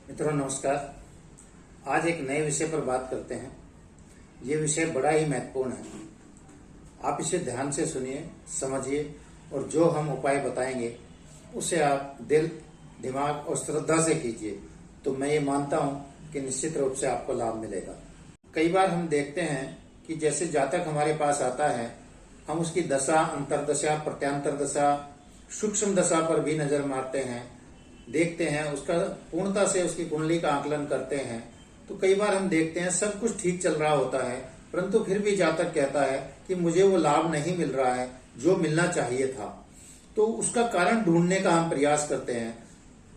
मित्रों नमस्कार। आज एक नए विषय पर बात करते हैं। ये विषय बड़ा ही महत्वपूर्ण है। आप इसे ध्यान से सुनिए, समझिए और जो हम उपाय बताएंगे उसे आप दिल, दिमाग और श्रद्धा से कीजिए तो मैं ये मानता हूँ कि निश्चित रूप से आपको लाभ मिलेगा। कई बार हम देखते हैं कि जैसे जातक हमारे पास आता है, हम उसकी दशा, अंतरदशा, प्रत्यांतर दशा, सूक्ष्म दशा पर भी नजर मारते हैं, देखते हैं, उसका पूर्णता से उसकी कुंडली का आकलन करते हैं। तो कई बार हम देखते हैं सब कुछ ठीक चल रहा होता है, परंतु फिर भी जातक कहता है कि मुझे वो लाभ नहीं मिल रहा है जो मिलना चाहिए था। तो उसका कारण ढूंढने का हम प्रयास करते हैं।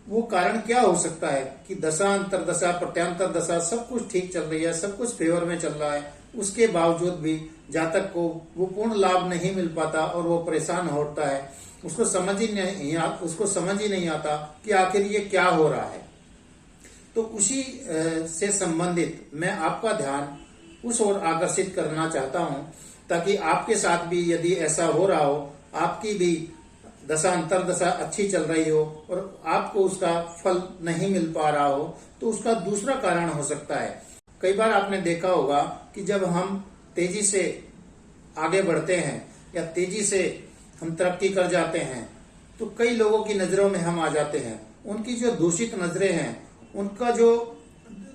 वो कारण क्या हो सकता है कि दशा, अंतरदशा, प्रत्यांतर दशा सब कुछ ठीक चल रही है, सब कुछ फेवर में चल रहा है, उसके बावजूद भी जातक को वो पूर्ण लाभ नहीं मिल पाता और वो परेशान होता है। उसको समझ ही नहीं आता कि आखिर ये क्या हो रहा है। तो उसी से संबंधित मैं आपका ध्यान उस ओर आकर्षित करना चाहता हूं, ताकि आपके साथ भी यदि ऐसा हो रहा हो, आपकी भी दशा अंतरदशा अच्छी चल रही हो और आपको उसका फल नहीं मिल पा रहा हो, तो उसका दूसरा कारण हो सकता है। कई बार आपने देखा होगा कि जब हम तेजी से आगे बढ़ते हैं या तेजी से हम तरक्की कर जाते हैं तो कई लोगों की नजरों में हम आ जाते हैं। उनकी जो दूषित नजरें हैं, उनका जो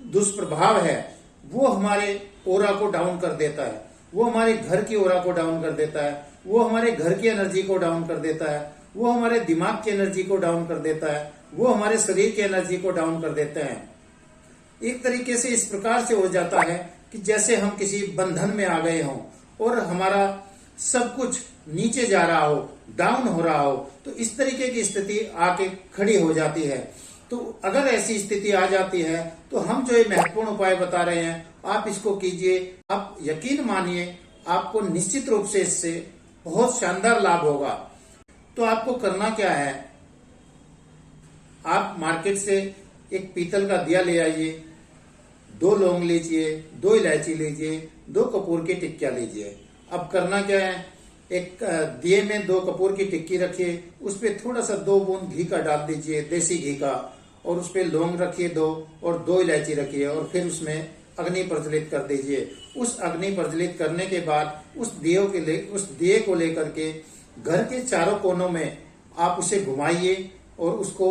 दुष्प्रभाव है, वो हमारे ओरा को डाउन कर देता है, वो हमारे घर की ओरा को डाउन कर देता है, वो हमारे घर की एनर्जी को डाउन कर देता है, वो हमारे दिमाग की एनर्जी को डाउन कर देता है, वो हमारे शरीर की एनर्जी को डाउन कर देते हैं। एक तरीके से इस प्रकार से हो जाता है कि जैसे हम किसी बंधन में आ गए हों और हमारा सब कुछ नीचे जा रहा हो, डाउन हो रहा हो। तो इस तरीके की स्थिति आके खड़ी हो जाती है। तो अगर ऐसी स्थिति आ जाती है तो हम जो ये महत्वपूर्ण उपाय बता रहे हैं, आप इसको कीजिए। आप यकीन मानिए, आपको निश्चित रूप से इससे बहुत शानदार लाभ होगा। तो आपको करना क्या है, आप मार्केट से एक पीतल का दिया ले आइए, 2 लौंग लीजिए, 2 इलायची लीजिए, 2 कपूर की टिक्कियां लीजिए। अब करना क्या है, एक दिए में 2 कपूर की टिक्की रखिए, उस पर थोड़ा सा 2 बूंद घी का डाल दीजिए, देसी घी का, और उस पर लौंग रखिए 2 और 2 इलायची रखिए और फिर उसमें अग्नि प्रज्वलित कर दीजिए। उस अग्नि प्रज्वलित करने के बाद उस दिए को लेकर के घर के चारों कोनों में आप उसे घुमाइए और उसको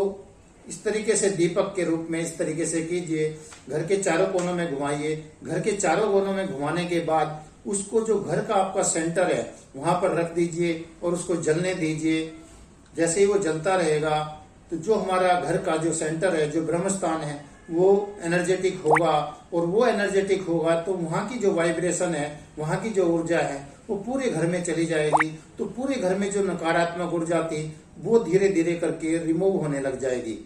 इस तरीके से दीपक के रूप में इस तरीके से कीजिए। घर के चारों कोनों में घुमाइए। घर के चारों कोनों में घुमाने के बाद उसको जो घर का आपका सेंटर है वहां पर रख दीजिए और उसको जलने दीजिए। जैसे ही वो जलता रहेगा तो जो हमारा घर का जो सेंटर है, जो ब्रह्म स्थान है, वो एनर्जेटिक होगा और वो एनर्जेटिक होगा तो वहां की जो वाइब्रेशन है, वहां की जो ऊर्जा है, वो पूरे घर में चली जाएगी। तो पूरे घर में जो नकारात्मक ऊर्जा थी वो धीरे धीरे करके रिमूव होने लग जाएगी।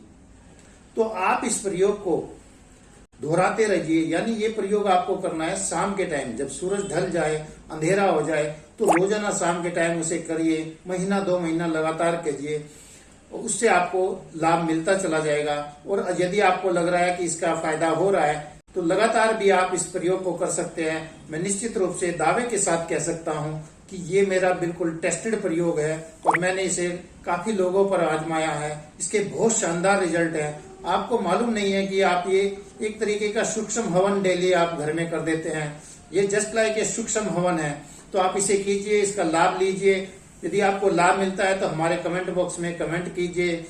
तो आप इस प्रयोग को दोहराते रहिए। यानी ये प्रयोग आपको करना है शाम के टाइम, जब सूरज ढल जाए, अंधेरा हो जाए, तो रोजाना शाम के टाइम उसे करिए। महीना 2 महीना लगातार कीजिए, उससे आपको लाभ मिलता चला जाएगा। और यदि आपको लग रहा है कि इसका फायदा हो रहा है तो लगातार भी आप इस प्रयोग को कर सकते हैं। मैं निश्चित रूप से दावे के साथ कह सकता हूं कि ये मेरा बिल्कुल टेस्टेड प्रयोग है और मैंने इसे काफी लोगों पर आजमाया है। इसके बहुत शानदार रिजल्ट हैं। आपको मालूम नहीं है कि आप ये एक तरीके का सूक्ष्म हवन डेली आप घर में कर देते हैं। ये जस्ट लाइक ए सूक्ष्म हवन है। तो आप इसे कीजिए, इसका लाभ लीजिए। यदि आपको लाभ मिलता है तो हमारे कमेंट बॉक्स में कमेंट कीजिए,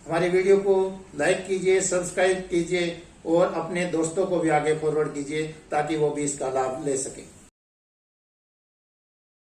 हमारे वीडियो को लाइक कीजिए, सब्सक्राइब कीजिए और अपने दोस्तों को भी आगे फॉरवर्ड कीजिए ताकि वो भी इसका लाभ ले सके।